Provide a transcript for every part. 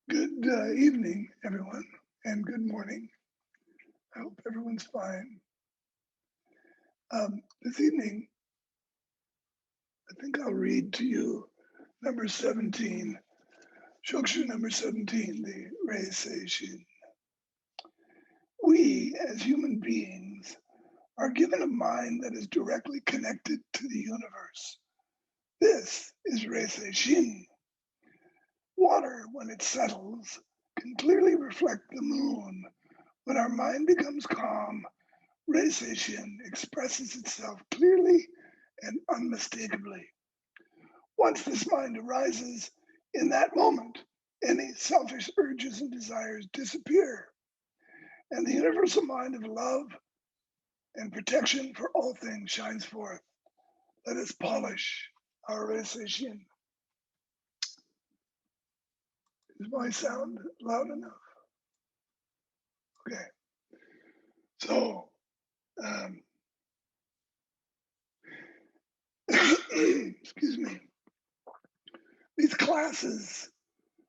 Good evening, everyone, and good morning. I hope everyone's fine. This evening, I think I'll read to you number 17, Shokshu number 17, the Rei Seishin. We, as human beings, are given a mind that is directly connected to the universe. This is Rei Seishin. Water, when it settles, can clearly reflect the moon. When our mind becomes calm, Reization expresses itself clearly and unmistakably. Once this mind arises, in that moment, any selfish urges and desires disappear, and the universal mind of love and protection for all things shines forth. Let us polish our Reization. Is my sound loud enough? Okay. So, um, excuse me. These classes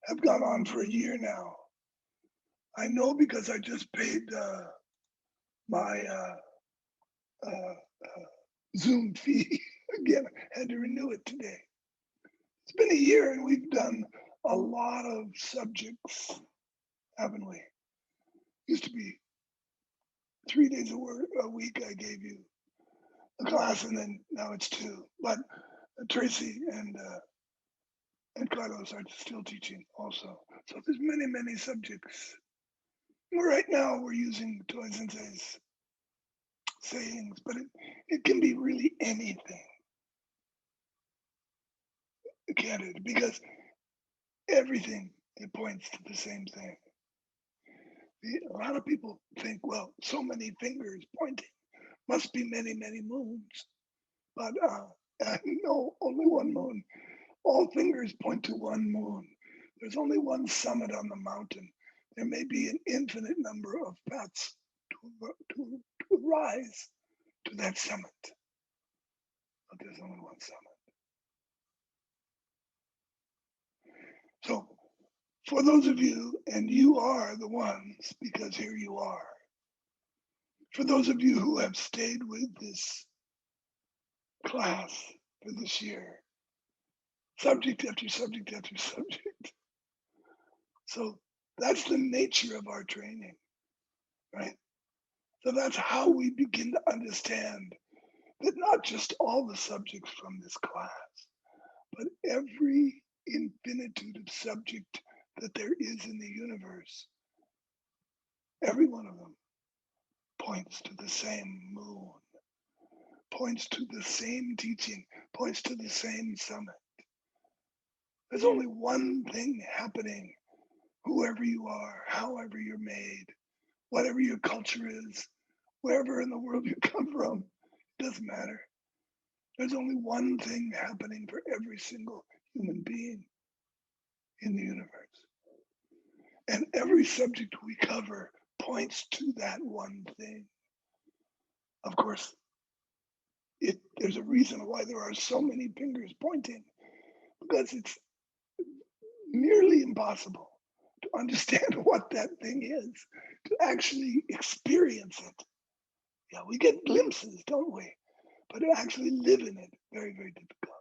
have gone on for a year now. I know because I just paid my uh, Zoom fee again. I had to renew it today. It's been a year and we've done a lot of subjects, haven't we? Used to be 3 days a week. I gave you a class, and then now it's two. But Tracy and Carlos are still teaching also. So there's many subjects. Right now we're using Toy Sensei's sayings, but it can be really anything, can't it? Because everything it points to the same thing. A lot of people think, well, so many fingers pointing must be many moons, but no, only one moon. All fingers point to one moon. There's only one summit on the mountain. There may be an infinite number of paths to rise to that summit, but there's only one summit. So for those of you, and you are the ones because here you are, for those of you who have stayed with this class for this year, subject after subject after subject. So that's the nature of our training, right? So that's how we begin to understand that not just all the subjects from this class, but every infinitude of subject that there is in the universe, every one of them points to the same moon, points to the same teaching, points to the same summit. There's only one thing happening, whoever you are, however you're made, whatever your culture is, wherever in the world you come from, it doesn't matter. There's only one thing happening for every single human being in the universe. And every subject we cover points to that one thing. Of course, there's a reason why there are so many fingers pointing, because it's nearly impossible to understand what that thing is, to actually experience it. Yeah, we get glimpses, don't we? But to actually live in it, very difficult.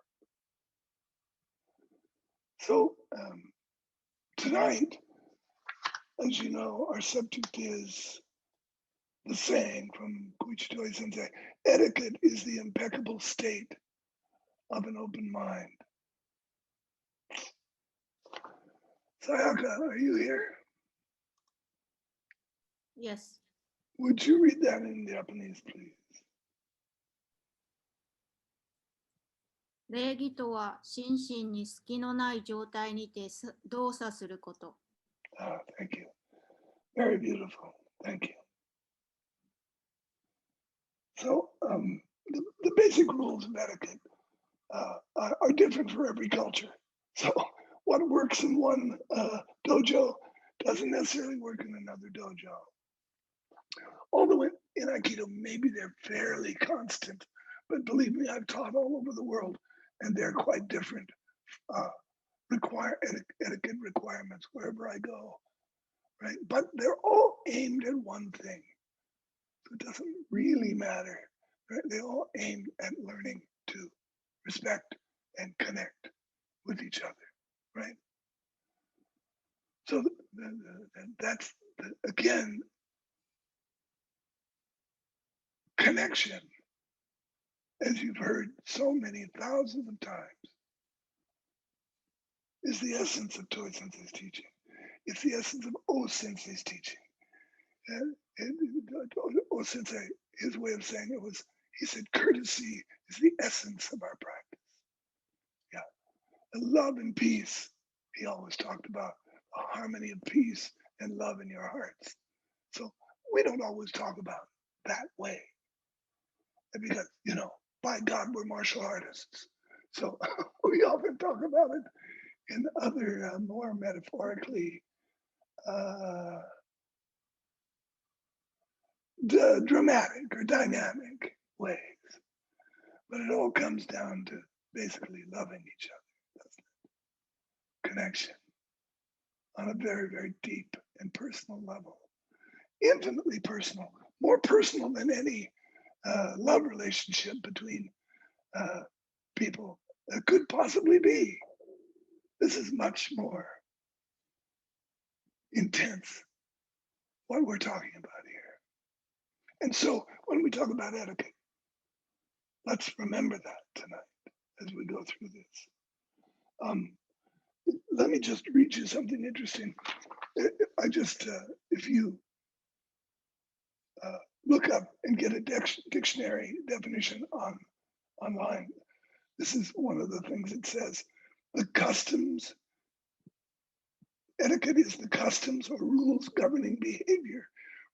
So tonight, as you know, our subject is the saying from Kuichitoi Sensei, etiquette is the impeccable state of an open mind. Sayaka, are you here? Yes. Would you read that in Japanese, please? 礼儀とは心身に隙のない状態にて動作すること。Ah, thank you. Very beautiful. Thank you. So, the basic rules of etiquette are different for every culture. So, what works in one dojo doesn't necessarily work in another dojo. Although in Aikido, maybe they're fairly constant, but believe me, I've taught all over the world, and they're quite different etiquette requirements wherever I go, right? But they're all aimed at one thing. So it doesn't really matter, right? They all aim at learning to respect and connect with each other, right? So that's, again, connection, as you've heard so many thousands of times, is the essence of Toy Sensei's teaching. It's the essence of O Sensei's teaching. And O Sensei, his way of saying it was, he said, courtesy is the essence of our practice. Yeah. And love and peace. He always talked about a harmony of peace and love in your hearts. So we don't always talk about that way. Because, by God, we're martial artists. So we often talk about it in other more metaphorically dramatic or dynamic ways. But it all comes down to basically loving each other, doesn't it? Connection on a very, very deep and personal level. Infinitely personal, more personal than any love relationship between people could possibly be. This is much more intense, what we're talking about here. And so when we talk about etiquette, let's remember that tonight as we go through this. Let me just read you something interesting. I just, if you look up and get a dictionary definition online, this is one of the things it says. The customs, etiquette is the customs or rules governing behavior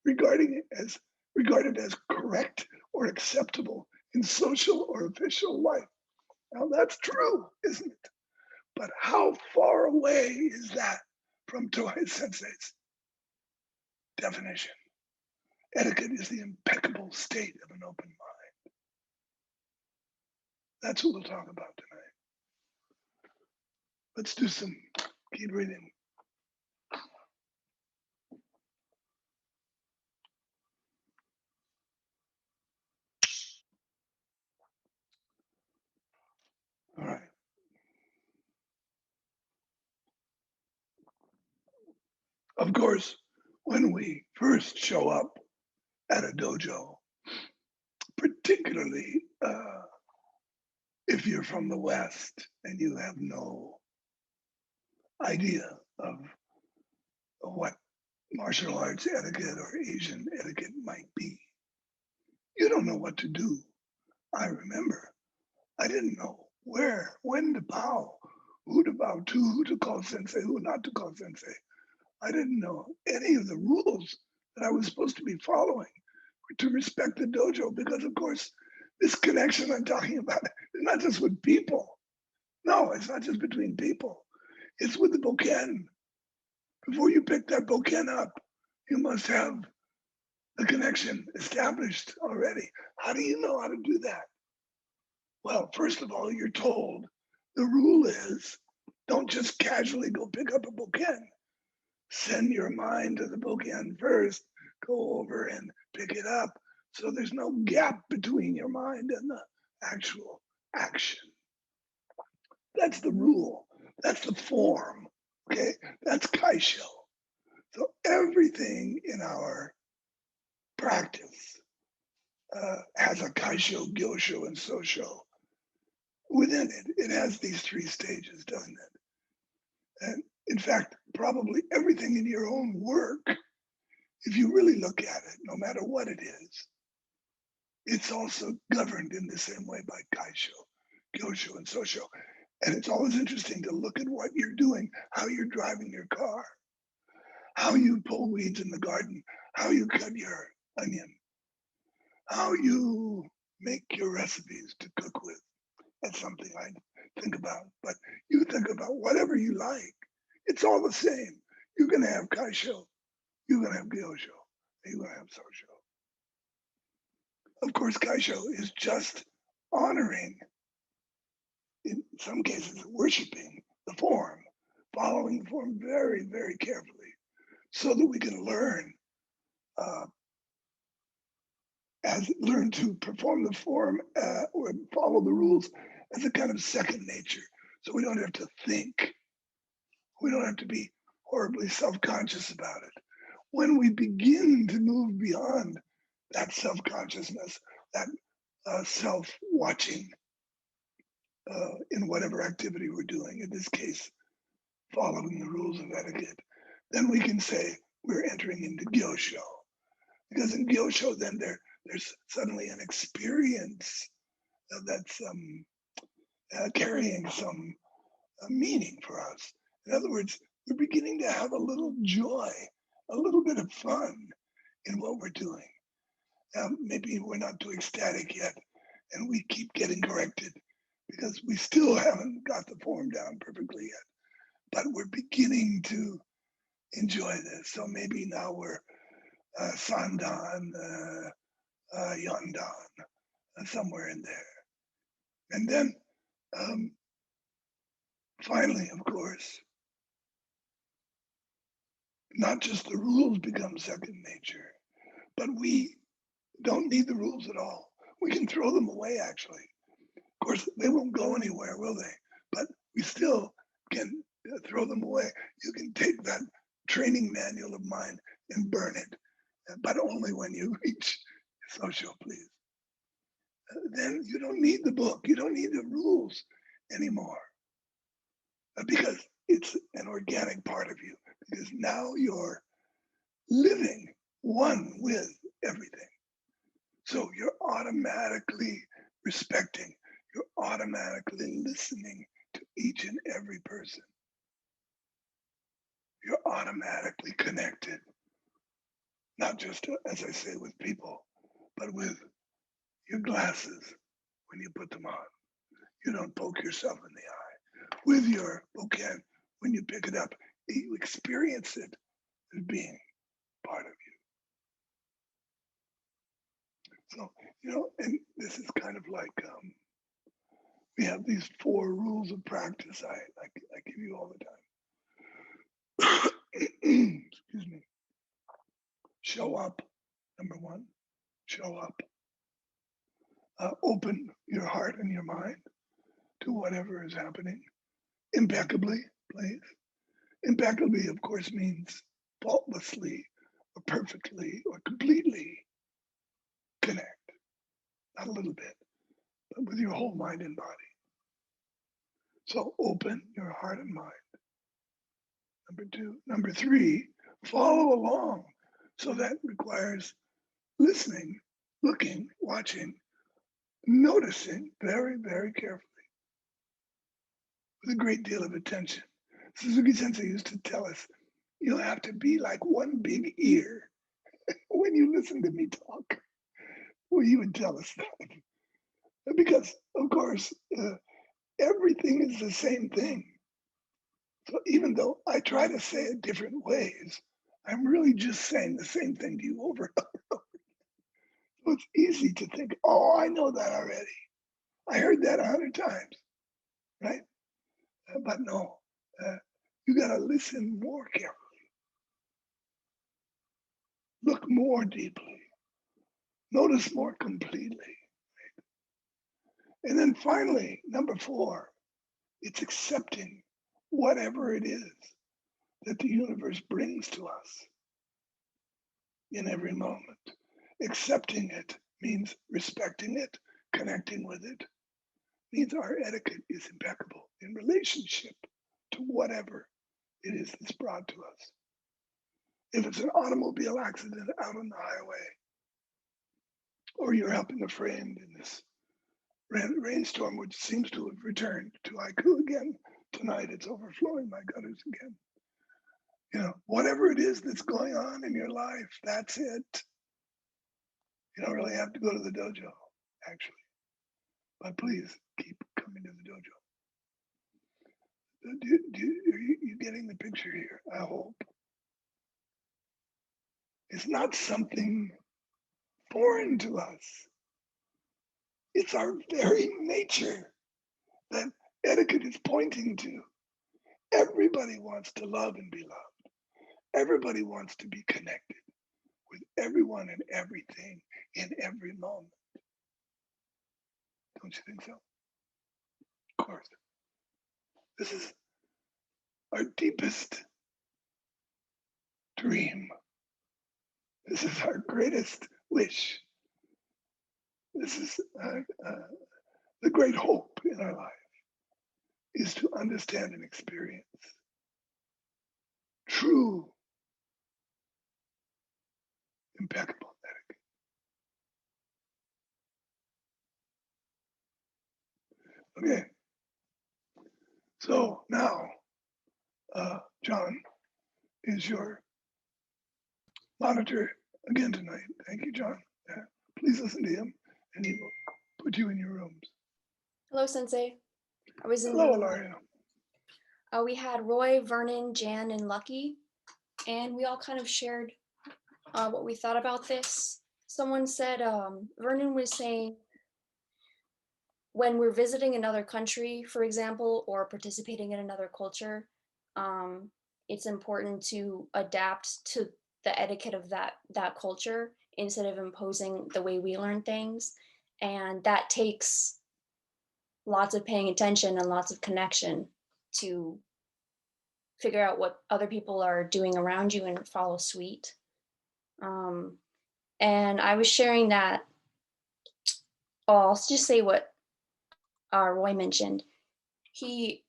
regarded as correct or acceptable in social or official life. Now that's true, isn't it? But how far away is that from Tohei Sensei's definition? Etiquette is the impeccable state of an open mind. That's what we'll talk about tonight. Let's do some keep reading. All right. Of course, when we first show up at a dojo, particularly if you're from the West and you have no idea of what martial arts etiquette or Asian etiquette might be, you don't know what to do. I remember I didn't know where, when to bow, who to bow to, who to call sensei, who not to call sensei. I didn't know any of the rules that I was supposed to be following to respect the dojo because, of course, this connection I'm talking about is not just with people. No, it's not just between people. It's with the bokken. Before you pick that bokken up, you must have the connection established already. How do you know how to do that? Well, first of all, you're told the rule is don't just casually go pick up a bokken. Send your mind to the bokken first, go over and pick it up. So there's no gap between your mind and the actual action. That's the rule. That's the form. Okay, that's kaisho. So everything in our practice has a kaisho, gyosho, and sosho within it. It has these three stages, doesn't it? And in fact, probably everything in your own work, if you really look at it, no matter what it is, it's also governed in the same way by kaisho, gyosho, and sosho. And it's always interesting to look at what you're doing, how you're driving your car, how you pull weeds in the garden, how you cut your onion, how you make your recipes to cook with. That's something I think about. But you think about whatever you like. It's all the same. You're going to have kaisho, you're going to have gyosho, and you're going to have sosho. Of course, kaisho is just honoring, in some cases, worshiping the form, following the form very, very carefully so that we can uh, learn to perform the form or follow the rules as a kind of second nature. So we don't have to think. We don't have to be horribly self-conscious about it. When we begin to move beyond that self-consciousness, that self-watching in whatever activity we're doing, in this case, following the rules of etiquette, then we can say we're entering into gyosho. Because in gyosho, then there's suddenly an experience that's carrying some meaning for us. In other words, we're beginning to have a little joy, a little bit of fun in what we're doing. Maybe we're not too ecstatic yet, and we keep getting corrected because we still haven't got the form down perfectly yet. But we're beginning to enjoy this. So maybe now we're Sandan, Yondan, somewhere in there. And then finally, of course, not just the rules become second nature, but we don't need the rules at all. We can throw them away, actually. Of course, they won't go anywhere, will they? But we still can throw them away. You can take that training manual of mine and burn it, but only when you reach social, please. Then you don't need the book. You don't need the rules anymore because it's an organic part of you. Because now you're living one with everything. So you're automatically respecting, you're automatically listening to each and every person. You're automatically connected, not just, as I say, with people, but with your glasses when you put them on. You don't poke yourself in the eye. With your bouquet, when you pick it up, you experience it as being part of you. So, and this is kind of like we have these 4 rules of practice I give you all the time. Excuse me. Show up, number 1. Show up. Open your heart and your mind to whatever is happening impeccably, please. Impeccably, of course, means faultlessly or perfectly or completely connect. Not a little bit, but with your whole mind and body. So open your heart and mind. Number 2. Number 3, follow along. So that requires listening, looking, watching, noticing very, very carefully with a great deal of attention. Suzuki Sensei used to tell us, you have to be like one big ear when you listen to me talk. Well, he would tell us that. Because, of course, everything is the same thing. So even though I try to say it different ways, I'm really just saying the same thing to you over and over. So it's easy to think, oh, I know that already. I heard that 100 times, right? But no, you got to listen more carefully, look more deeply, notice more completely. And then finally, number 4, it's accepting whatever it is that the universe brings to us in every moment. Accepting it means respecting it, connecting with it, means our etiquette is impeccable in relationship to whatever it is that's brought to us. If it's an automobile accident out on the highway, or you're helping a friend in this rainstorm, which seems to have returned to Haiku again tonight, it's overflowing my gutters again. Whatever it is that's going on in your life, that's it. You don't really have to go to the dojo, actually. But please keep coming to the dojo. Are you getting the picture here? I hope. It's not something foreign to us. It's our very nature that etiquette is pointing to. Everybody wants to love and be loved. Everybody wants to be connected with everyone and everything in every moment. Don't you think so? Of course. This is our deepest dream. This is our greatest wish. This is the great hope in our life, is to understand and experience true, impeccable etiquette. Okay, so now, John is your monitor again tonight. Thank you, John. Please listen to him, and he will put you in your rooms. Hello, Sensei. I was in Hello, room. Ilaria. We had Roy, Vernon, Jan, and Lucky, and we all kind of shared what we thought about this. Someone said, Vernon was saying, when we're visiting another country, for example, or participating in another culture, it's important to adapt to the etiquette of that culture instead of imposing the way we learn things. And that takes lots of paying attention and lots of connection to figure out what other people are doing around you and follow suit. And I was sharing that, I'll just say what Roy mentioned. He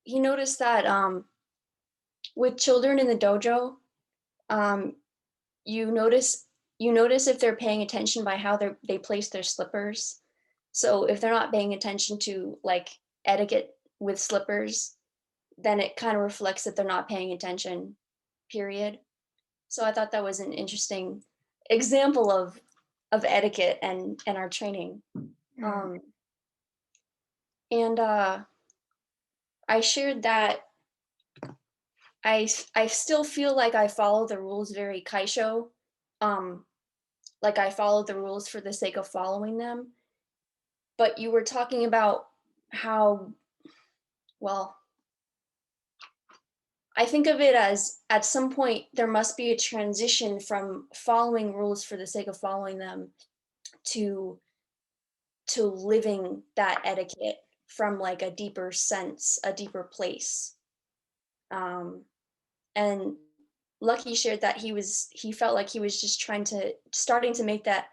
noticed that with children in the dojo, you notice if they're paying attention by how they place their slippers. So if they're not paying attention to like etiquette with slippers, then it kind of reflects that they're not paying attention, period. So I thought that was an interesting example of etiquette and our training. And I shared that I still feel like I follow the rules very kaisho, like I follow the rules for the sake of following them. But you were talking about how, well, I think of it as at some point there must be a transition from following rules for the sake of following them to living that etiquette from like a deeper sense, a deeper place. And Lucky shared that he felt like he was just starting to make that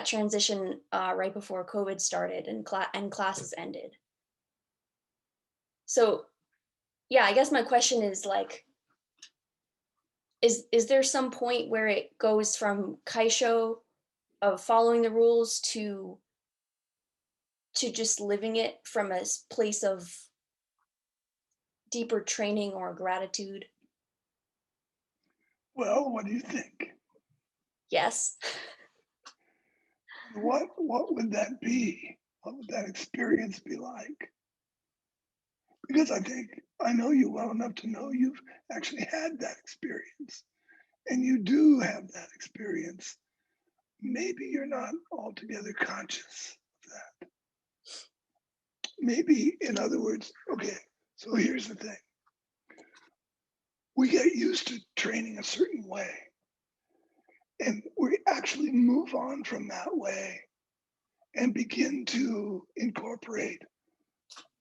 transition right before COVID started and classes ended. So yeah, I guess my question is like, is there some point where it goes from kaisho of following the rules to just living it from a place of deeper training or gratitude? Well, what do you think? Yes. What would that be? What would that experience be like? Because I know you well enough to know you've actually had that experience, and you do have that experience. Maybe you're not altogether conscious of that. Maybe, in other words, okay, so here's the thing. We get used to training a certain way, and we actually move on from that way and begin to incorporate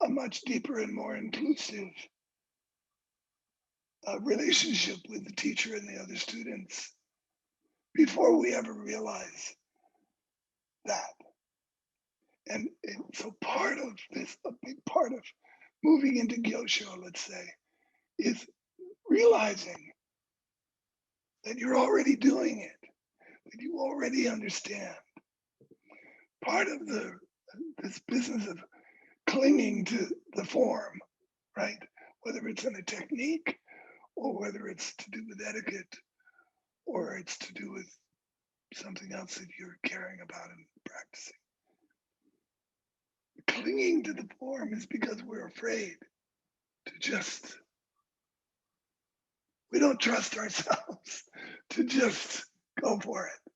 a much deeper and more inclusive relationship with the teacher and the other students before we ever realize that. And so part of this, a big part of moving into Gyosho, let's say, is realizing that you're already doing it, that you already understand. Part of this business of clinging to the form, right? Whether it's in a technique or whether it's to do with etiquette or it's to do with something else that you're caring about and practicing. Clinging to the form is because we're afraid to we don't trust ourselves to just go for it.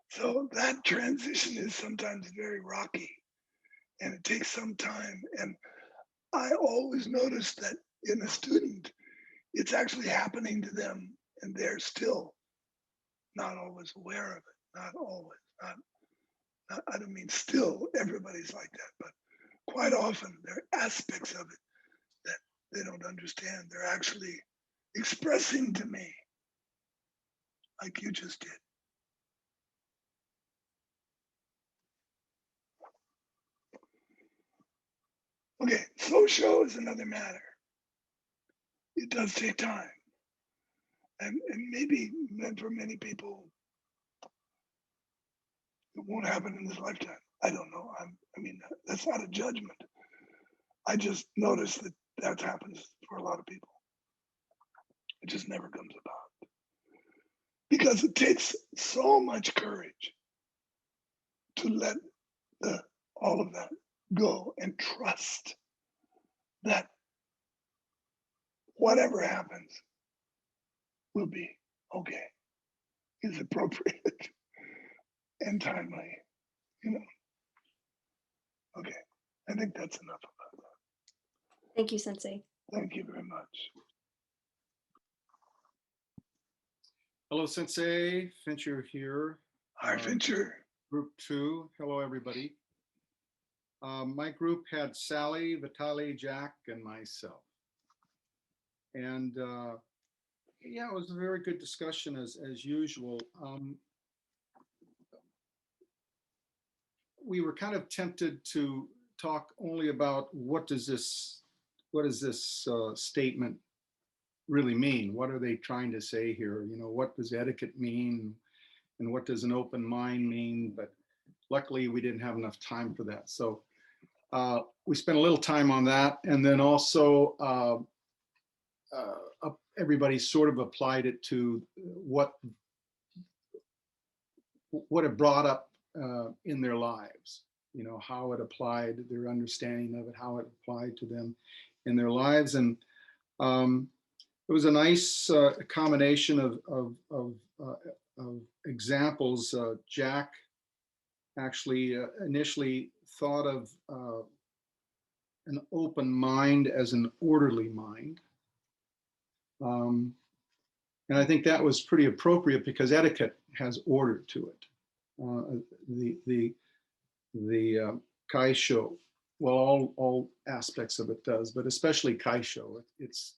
So that transition is sometimes very rocky and it takes some time. And I always notice that in a student, it's actually happening to them and they're still not always aware of it. Not always, I don't mean still, everybody's like that, but quite often there are aspects of it that they don't understand. They're actually expressing to me, like you just did. Okay, social is another matter. It does take time. And maybe for many people, it won't happen in this lifetime. I don't know. I mean, that's not a judgment. I just noticed that that happens for a lot of people. It just never comes about. Because it takes so much courage to let all of that go and trust that whatever happens will be okay, is appropriate and timely, you know. Okay, I think that's enough about that. Thank you, Sensei. Thank you very much. Hello, Sensei. Fincher here. Hi, Fincher. Group 2. Hello, everybody. My group had Sally, Vitali, Jack, and myself. And yeah, it was a very good discussion as usual. We were kind of tempted to talk only about what does this statement really mean? What are they trying to say here? You know, what does etiquette mean? And what does an open mind mean? But luckily we didn't have enough time for that. So we spent a little time on that. And then also everybody sort of applied it to what it brought up in their lives, you know, how it applied, their understanding of it, how it applied to them in their lives. And it was a nice combination of examples. Jack actually initially thought of an open mind as an orderly mind. And I think that was pretty appropriate because etiquette has order to it. The kaisho, well, all aspects of it does, but especially kaisho. It's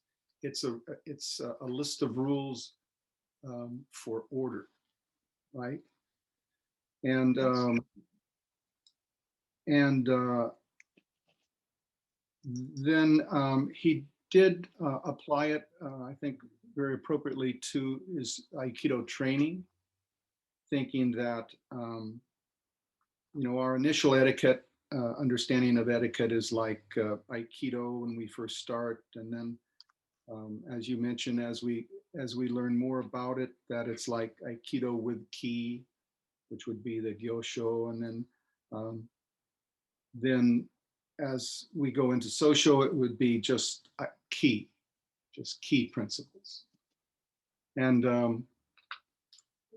a list of rules for order, right? And then he did apply it, I think, very appropriately to his Aikido training, thinking that you know, our initial etiquette understanding of etiquette is like Aikido when we first start, and then as you mentioned, as we learn more about it, that it's like Aikido with ki, which would be the gyosho, and then as we go into social, it would be just ki principles. And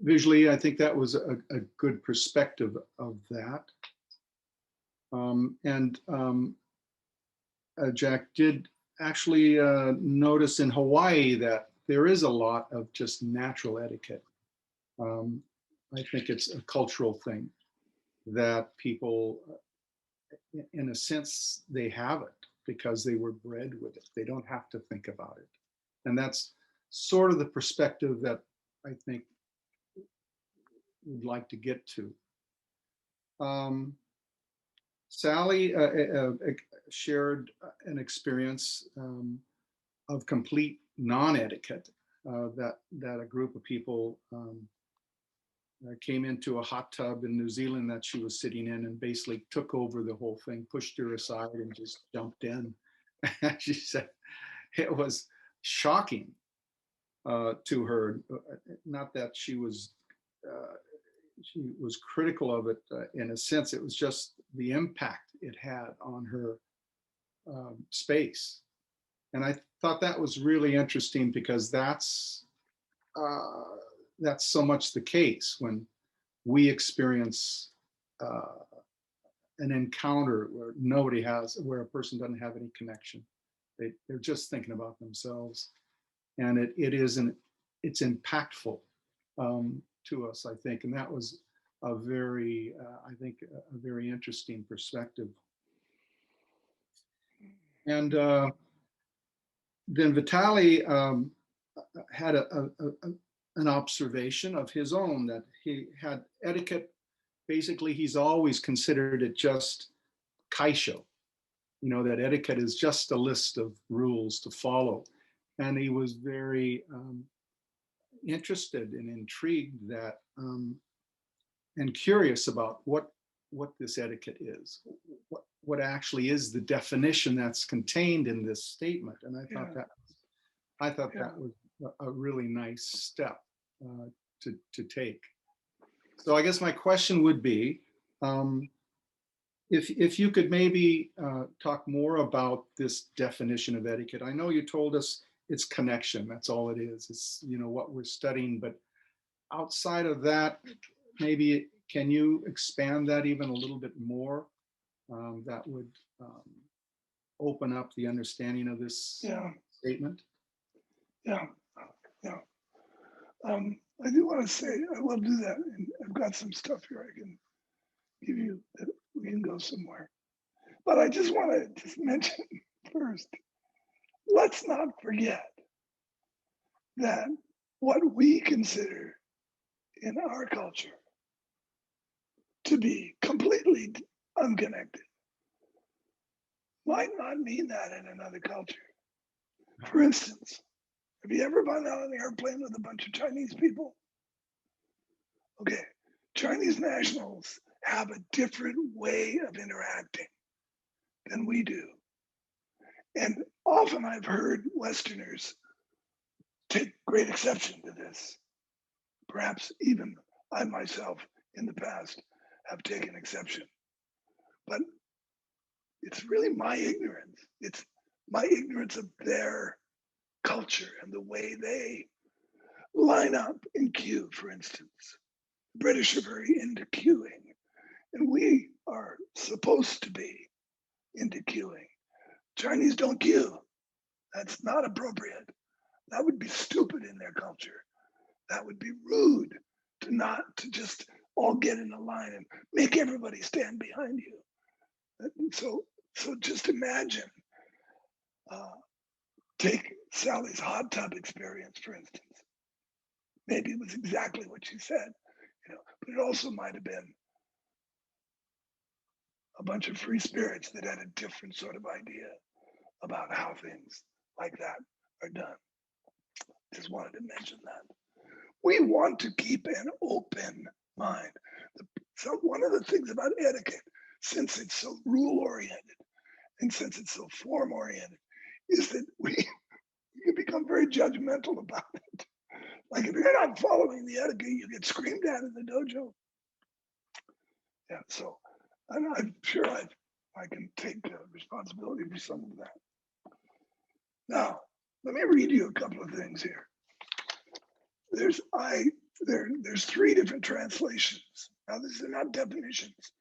visually, I think that was a good perspective of that. Jack did actually notice in Hawaii that there is a lot of just natural etiquette. I think it's a cultural thing that people, in a sense, they have it because they were bred with it. They don't have to think about it. And that's sort of the perspective that I think we'd like to get to. Sally shared an experience of complete non-etiquette, that a group of people came into a hot tub in New Zealand that she was sitting in and basically took over the whole thing, pushed her aside and just jumped in. She said it was shocking to her. Not that she was critical of it in a sense. It was just the impact it had on her space. And I thought that was really interesting because that's so much the case when we experience an encounter where a person doesn't have any connection. They're just thinking about themselves. And it's impactful to us, I think. And that was a very, I think, a very interesting perspective. And then Vitaly had an observation of his own, that he had etiquette. Basically, he's always considered it just kaisho, that etiquette is just a list of rules to follow. And he was very interested and intrigued that and curious about what this etiquette is, what actually is the definition that's contained in this statement. And I thought that was a really nice step to take. So I guess my question would be, if you could maybe talk more about this definition of etiquette. I know you told us it's connection, that's all it is. It's what we're studying, but outside of that, maybe can you expand that even a little bit more? That would open up the understanding of this statement. Yeah. I do want to say, I will do that. And I've got some stuff here I can give you that we can go somewhere. But I just want to just mention first, let's not forget that what we consider in our culture to be completely unconnected might not mean that in another culture. For instance, have you ever been on an airplane with a bunch of Chinese people? Okay, Chinese nationals have a different way of interacting than we do. And often I've heard Westerners take great exception to this. Perhaps even I myself in the past have taken exception. But it's really my ignorance. It's my ignorance of their culture and the way they line up in queue, for instance. The British are very into queuing, and we are supposed to be into queuing. Chinese don't queue. That's not appropriate. That would be stupid in their culture. That would be rude to just all get in a line and make everybody stand behind you. So just imagine, take Sally's hot tub experience, for instance. Maybe it was exactly what she said, but it also might have been a bunch of free spirits that had a different sort of idea about how things like that are done. Just wanted to mention that. We want to keep an open mind. So one of the things about etiquette, since it's so rule-oriented and since it's so form-oriented, is that we can become very judgmental about it. Like if you're not following the etiquette, you get screamed at in the dojo. Yeah, so I'm sure I can take responsibility for some of that. Now, let me read you a couple of things here. There's three different translations. Now, these are not definitions.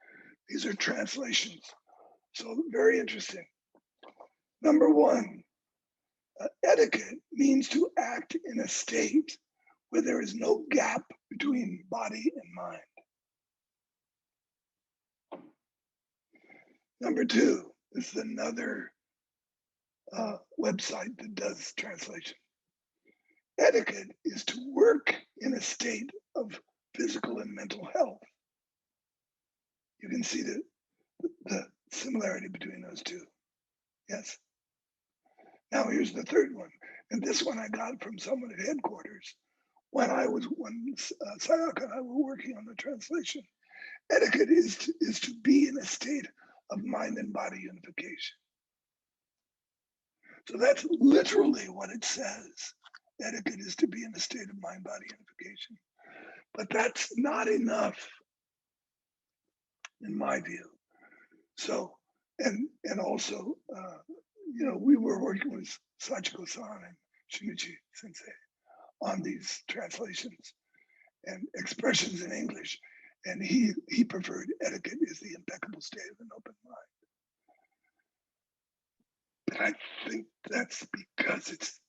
These are translations. So very interesting. Number one, etiquette means to act in a state where there is no gap between body and mind. Number two, this is another website that does translation. Etiquette is to work in a state of physical and mental health. You can see the similarity between those two. Yes. Now here's the third one. And this one I got from someone at headquarters when Sayaka and I were working on the translation. Etiquette is to be in a state of mind and body unification. So that's literally what it says. Etiquette is to be in a state of mind body unification. But that's not enough, in my view. So, and also, we were working with Sachiko-san and Shinichi Sensei on these translations and expressions in English. And he preferred etiquette is the impeccable state of an open mind. And I think that's because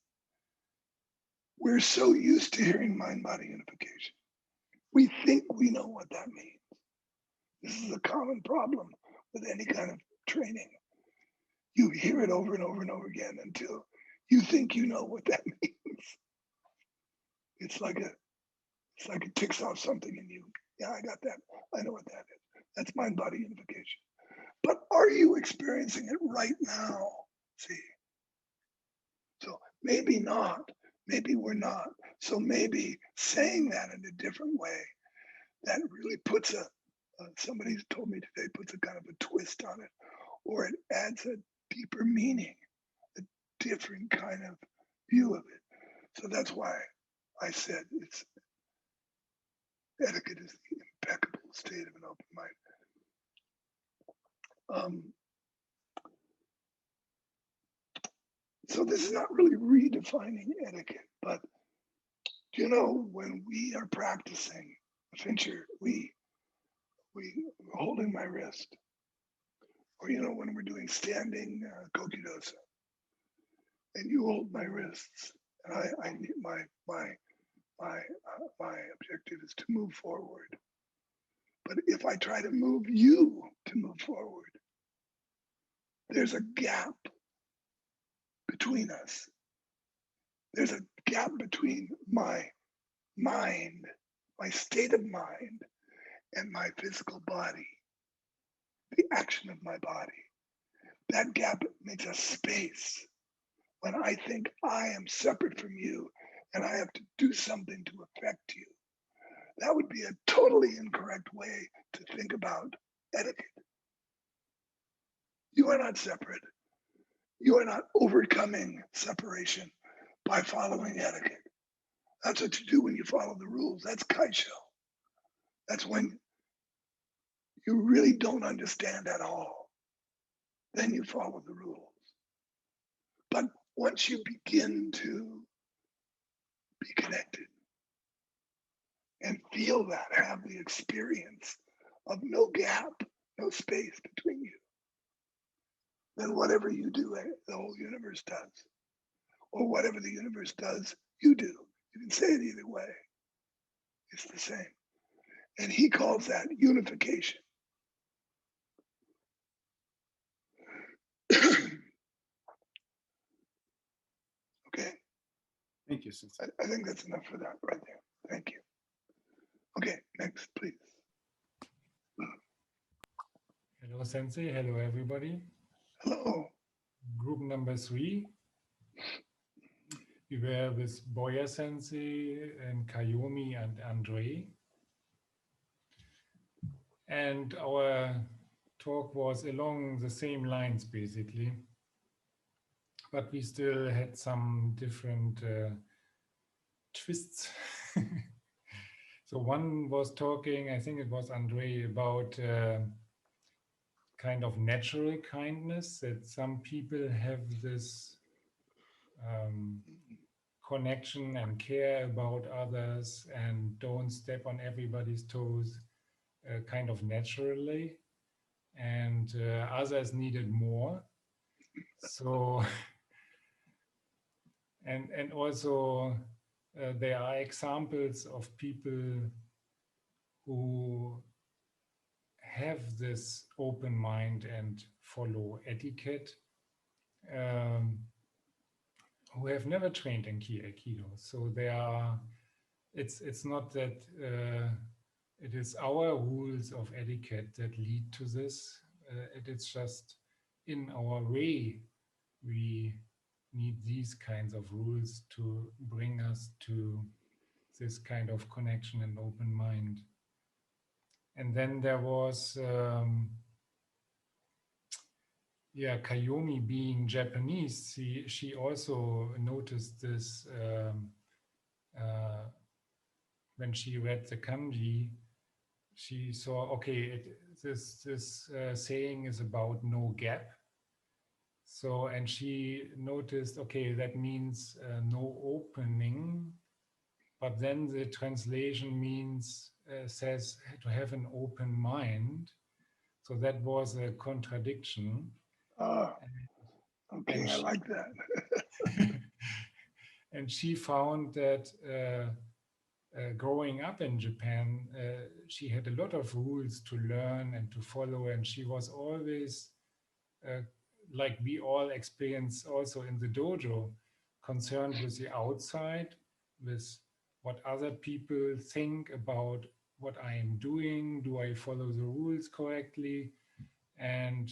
we're so used to hearing mind-body unification. We think we know what that means. This is a common problem with any kind of training. You hear it over and over and over again until you think you know what that means. It's like it ticks off something in you. Yeah, I got that. I know what that is. That's mind-body unification. But are you experiencing it right now? See? So maybe not. Maybe we're not. So maybe saying that in a different way, that really puts somebody told me today, puts a kind of a twist on it, or it adds a deeper meaning, a different kind of view of it. So that's why I said etiquette is the impeccable state of an open mind. So this is not really redefining etiquette, but when we are practicing, Fincher, we holding my wrist, or when we're doing standing kokidosa, and you hold my wrists, and I need my objective is to move forward. But if I try to move you to move forward, there's a gap between us. There's a gap between my mind, my state of mind, and my physical body, the action of my body. That gap makes a space. When I think I am separate from you and I have to do something to affect you, that would be a totally incorrect way to think about etiquette. You are not separate. You are not overcoming separation by following etiquette. That's what you do when you follow the rules. That's kaisho. That's when you really don't understand at all. Then you follow the rules. But once you begin to be connected and feel that, have the experience of no gap, no space between you, then whatever you do, the whole universe does. Or whatever the universe does, you do. You can say it either way. It's the same. And he calls that unification. Okay. Thank you, Sensei. I think that's enough for that right there. Thank you. Okay, next, please. Hello, Sensei. Hello, everybody. Hello. Group number 3. We were with Boya Sensei and Kayomi and Andre. And our talk was along the same lines, basically. But we still had some different twists. So one was talking, I think it was Andre, about kind of natural kindness, that some people have this connection and care about others and don't step on everybody's toes kind of naturally, and others needed more. So and also there are examples of people who have this open mind and follow etiquette, who have never trained in Aikido. So they are, it's not that it is our rules of etiquette that lead to this. It is just in our way we need these kinds of rules to bring us to this kind of connection and open mind. And then there was Kayomi, being Japanese, she also noticed this when she read the kanji. She saw, okay, this saying is about no gap. So, and she noticed, okay, that means no opening, but then the translation means, says to have an open mind. So that was a contradiction. Okay, And I she- like that. and she found that growing up in Japan, she had a lot of rules to learn and to follow, and she was always, like we all experience also in the dojo, concerned with the outside, with what other people think about what I am doing. Do I follow the rules correctly? And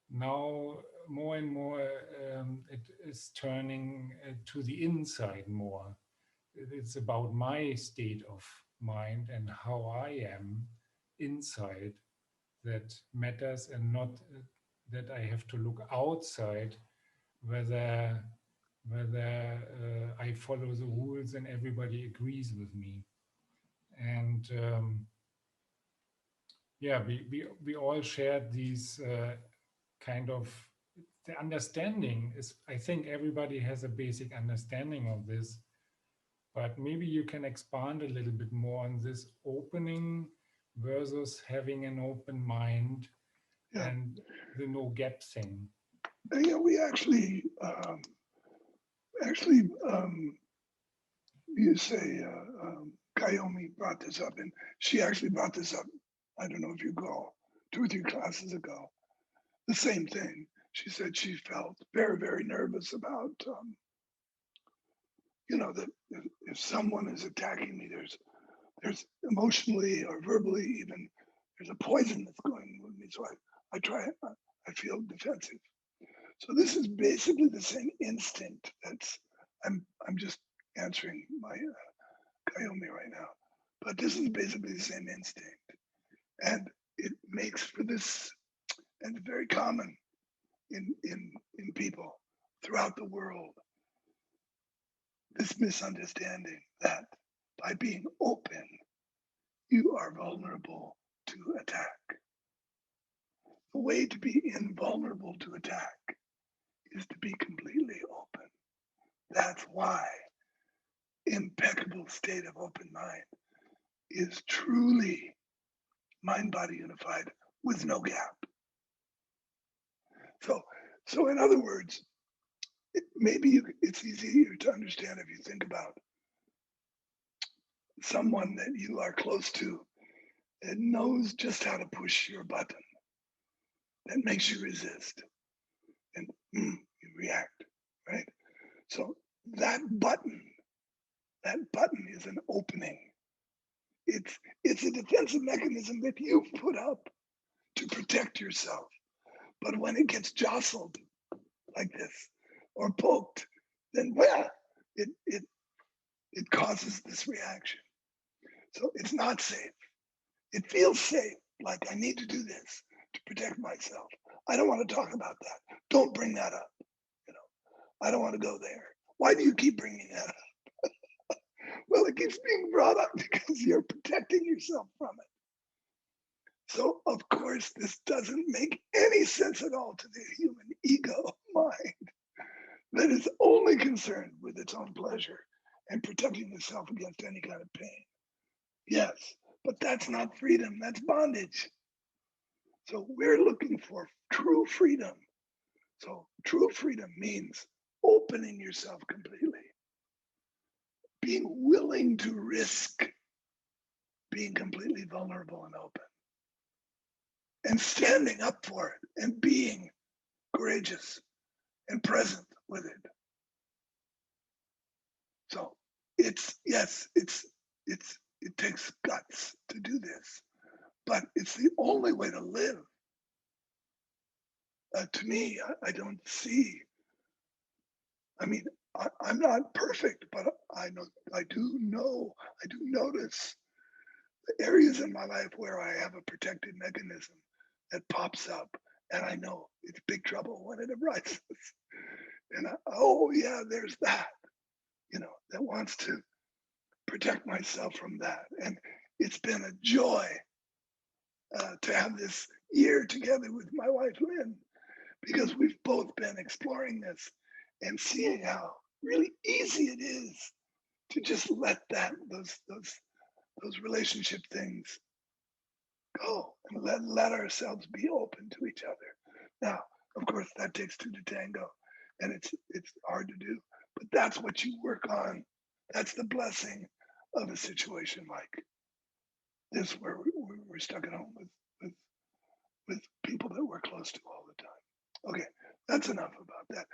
now more and more it is turning to the inside more. It's about my state of mind and how I am inside that matters, and not that I have to look outside whether I follow the rules and everybody agrees with me. And yeah, we all shared these kind of, the understanding is, I think everybody has a basic understanding of this, but maybe you can expand a little bit more on this opening versus having an open mind Yeah. and the no gap thing. And, yeah, we actually, you say, Kayomi brought this up, and she actually brought this up. I don't know if you go 2 or 3 classes ago. The same thing. She said she felt very, very nervous about, that if someone is attacking me, there's emotionally or verbally even, there's a poison that's going with me. So I feel defensive. So this is basically the same instinct I'm just answering my Kayomi right now, but this is basically the same instinct, and it makes for this, and it's very common in people throughout the world, this misunderstanding that by being open, you are vulnerable to attack. The way to be invulnerable to attack is to be completely open. That's why impeccable state of open mind is truly mind body unified with no gap. So in other words, it's easier to understand if you think about someone that you are close to that knows just how to push your button, that makes you resist, and you react, right? So that button is an opening. It's a defensive mechanism that you've put up to protect yourself. But when it gets jostled like this or poked, then it causes this reaction. So it's not safe. It feels safe, like I need to do this to protect myself. I don't want to talk about that. Don't bring that up. I don't want to go there. Why do you keep bringing that up? Well, it keeps being brought up because you're protecting yourself from it. So, of course, this doesn't make any sense at all to the human ego mind that is only concerned with its own pleasure and protecting itself against any kind of pain. Yes, but that's not freedom, that's bondage. So we're looking for true freedom. So true freedom means opening yourself completely, being willing to risk being completely vulnerable and open, and standing up for it and being courageous and present with it. So it takes guts to do this, but it's the only way to live. To me, I don't see. I mean, I'm not perfect, but I do notice the areas in my life where I have a protected mechanism that pops up, and I know it's big trouble when it arises. And oh yeah, there's that, that wants to protect myself from that. And it's been a joy to have this year together with my wife Lynn, because we've both been exploring this and seeing how really easy it is to just let those relationship things go and let ourselves be open to each other. Now, of course, that takes two to tango. and it's hard to do, but that's what you work on. That's the blessing of a situation like this, where we're stuck at home with people that we're close to all the time. Okay, that's enough about that.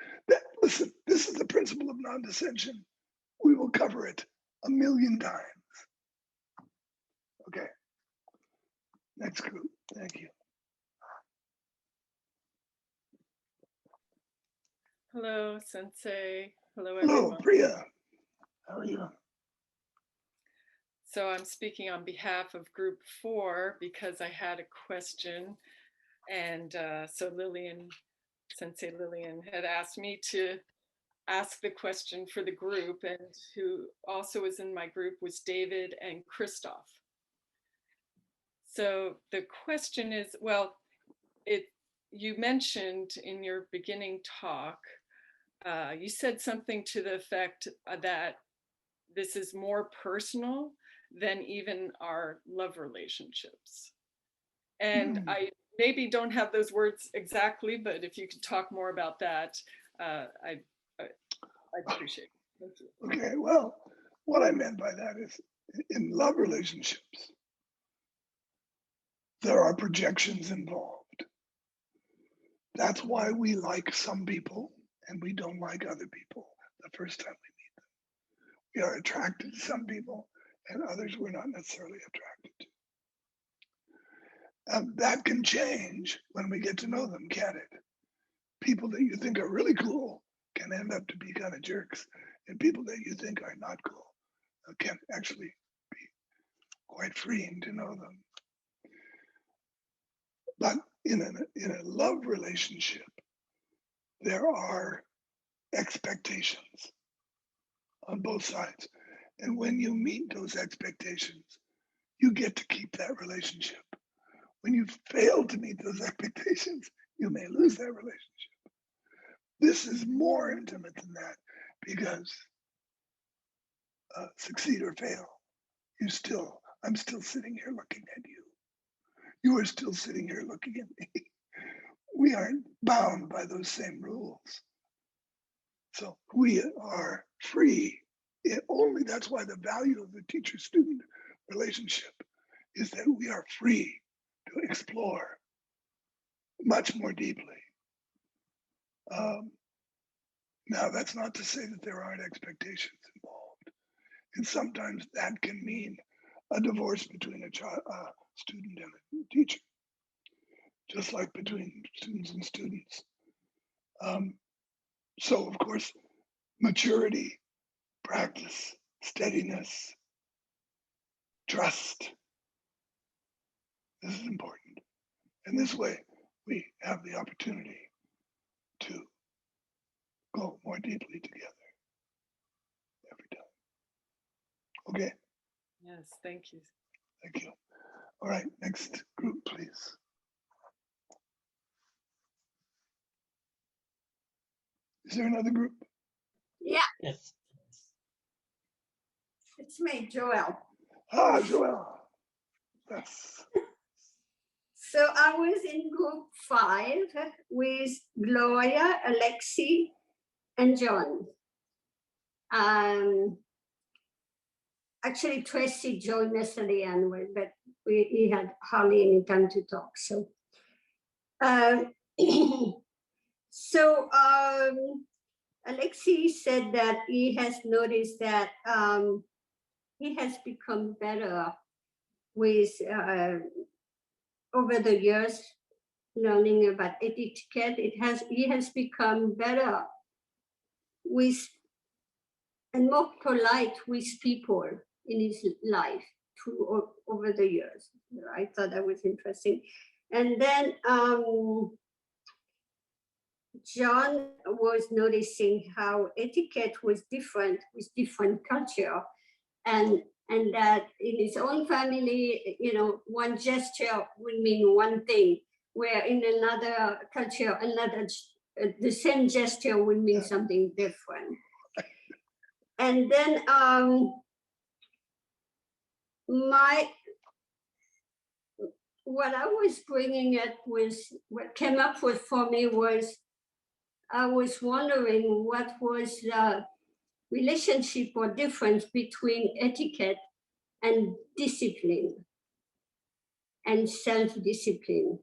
Listen, this is the principle of non-dissension. We will cover it 1,000,000 times. Okay, next group. Thank you. Hello, Sensei. Hello, Hello, everyone. Priya. How are you? So I'm speaking on behalf of Group 4 because I had a question. And so Sensei Lillian had asked me to ask the question for the group, and who also was in my group was David and Christoph. So the question is, well, you mentioned in your beginning talk, you said something to the effect that this is more personal than even our love relationships. And I maybe don't have those words exactly, but if you could talk more about that, I'd appreciate it. Thank you. Okay, well, what I meant by that is in love relationships, there are projections involved. That's why we like some people and we don't like other people the first time we meet them. We are attracted to some people and others we're not necessarily attracted to. That can change when we get to know them, can't it? People that you think are really cool can end up to be kind of jerks, and people that you think are not cool can actually be quite freeing to know them. But in a love relationship, there are expectations on both sides. And when you meet those expectations, you get to keep that relationship. When you fail to meet those expectations, you may lose that relationship. This is more intimate than that, because succeed or fail, I'm still sitting here looking at you. You are still sitting here looking at me. We aren't bound by those same rules. So we are free. That's why the value of the teacher-student relationship is that we are free to explore much more deeply. Now, that's not to say that there aren't expectations involved. And sometimes that can mean a divorce between a student and a teacher, just like between students and students. So, of course, maturity, practice, steadiness, trust. This is important. And this way, we have the opportunity to go more deeply together every time. Okay? Yes, thank you. Thank you. All right, next group, please. Is there another group? Yeah, Yes. it's me, Joelle. Ah, Joelle. Yes. So I was in group 5 with Gloria, Alexi, and John. Actually, Tracy joined us at the end, but he had hardly any time to talk. So, Alexi said that he has noticed that he has become better with over the years learning about etiquette. He has become better with and more polite with people in his life over the years. I thought that was interesting. And then John was noticing how etiquette was different with different culture, and that in his own family, one gesture would mean one thing, where in another culture, the same gesture would mean something different. And then what I was bringing it was, what came up with for me was I was wondering what was the relationship or difference between etiquette and discipline and self-discipline.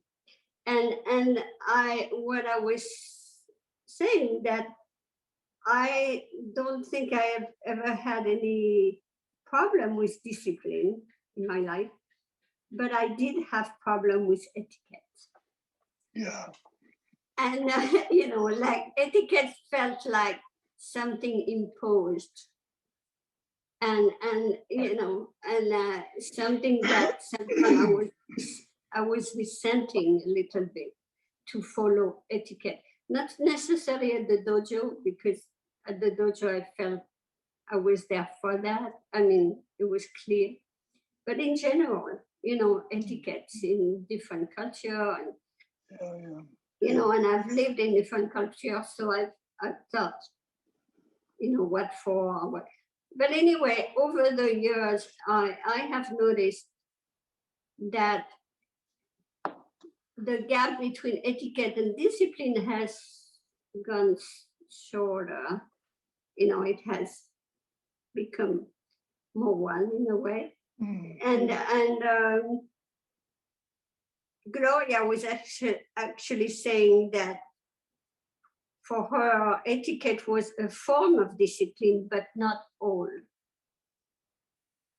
And what I was saying that I don't think I have ever had any problem with discipline in my life, but I did have problem with etiquette. Yeah. And like etiquette felt like something imposed, and something that sometimes I was resenting a little bit to follow etiquette. Not necessarily at the dojo, because at the dojo I felt I was there for that. I mean, it was clear. But in general, etiquettes in different culture, and and I've lived in different cultures, so I've thought, what for, what. But anyway, over the years, I have noticed that the gap between etiquette and discipline has gone shorter. It has become more one in a way. And Gloria was actually saying that for her, etiquette was a form of discipline, but not all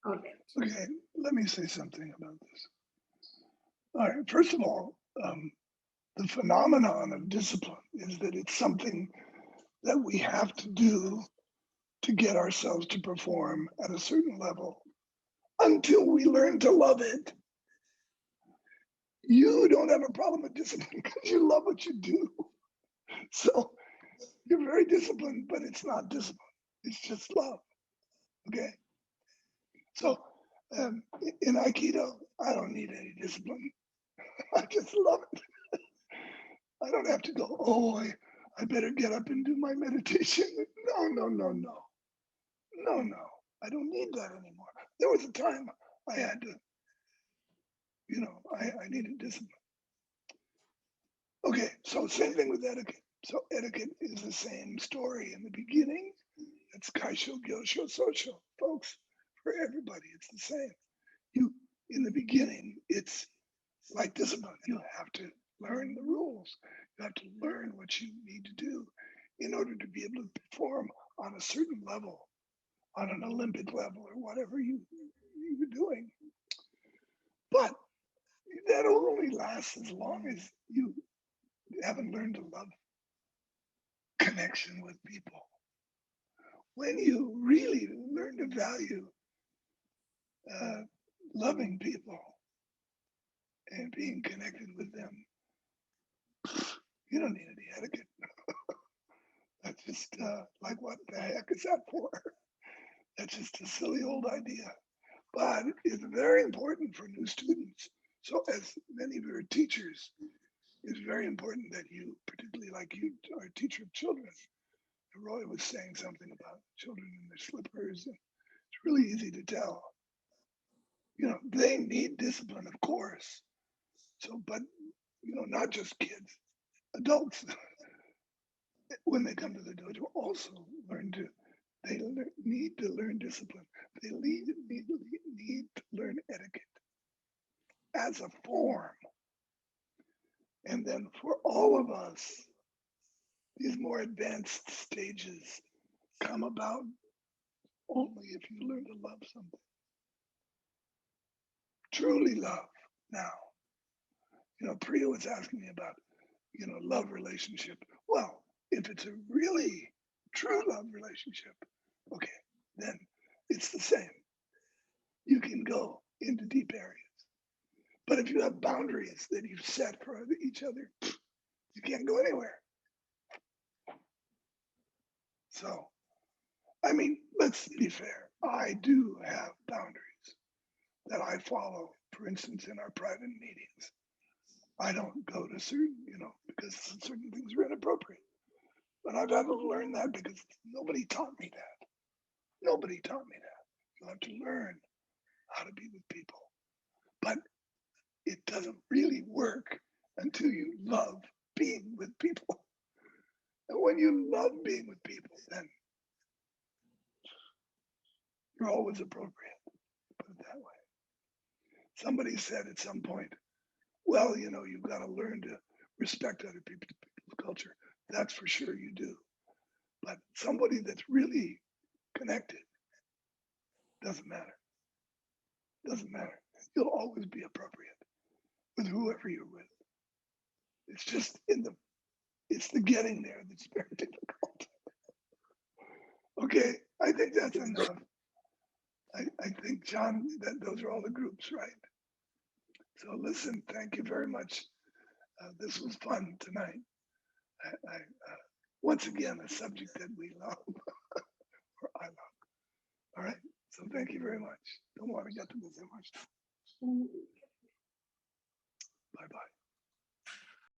of it. Okay, let me say something about this. All right, first of all, the phenomenon of discipline is that it's something that we have to do to get ourselves to perform at a certain level until we learn to love it. You don't have a problem with discipline because you love what you do. So you're very disciplined, but it's not discipline. It's just love. Okay. So in Aikido, I don't need any discipline. I just love it. I don't have to go, oh, I better get up and do my meditation. No. I don't need that anymore. There was a time I had to, I needed discipline. Okay, so same thing with etiquette. So etiquette is the same story in the beginning. It's kaisho, gyosho, sosho, folks. For everybody, it's the same. In the beginning, it's like discipline. You have to learn the rules. You have to learn what you need to do in order to be able to perform on a certain level, on an Olympic level or whatever you're doing. But that only lasts as long as you haven't learned to love connection with people. When you really learn to value loving people and being connected with them, you don't need any etiquette. That's just like, what the heck is that for? That's just a silly old idea. But it's very important for new students. So as many of your teachers, it's very important that you, particularly like you are a teacher of children. Roy was saying something about children and their slippers. And it's really easy to tell. They need discipline, of course. So, but, not just kids, adults, when they come to the dojo, also need to learn discipline. They need to learn etiquette as a form. And then for all of us, these more advanced stages come about only if you learn to love something. Truly love. Now, Priya was asking me about, love relationship. Well, if it's a really true love relationship, okay, then it's the same. You can go into deep areas. But if you have boundaries that you've set for each other, you can't go anywhere. So, let's be fair. I do have boundaries that I follow. For instance, in our private meetings, I don't go to certain, because certain things are inappropriate. But I've had to learn that because nobody taught me that. Nobody taught me that. You have to learn how to be with people. But it doesn't really work until you love being with people. And when you love being with people, then you're always appropriate. Put it that way. Somebody said at some point, well, you know, you've got to learn to respect other people's culture. That's for sure you do. But somebody that's really connected, doesn't matter. Doesn't matter. You'll always be appropriate with whoever you're with. It's just it's the getting there that's very difficult. Okay, I think that's enough. I think, John, that those are all the groups, right? So listen, thank you very much. This was fun tonight. Once again, a subject that we love, or I love. All right, so thank you very much. Don't want to get to this too much. Bye-bye.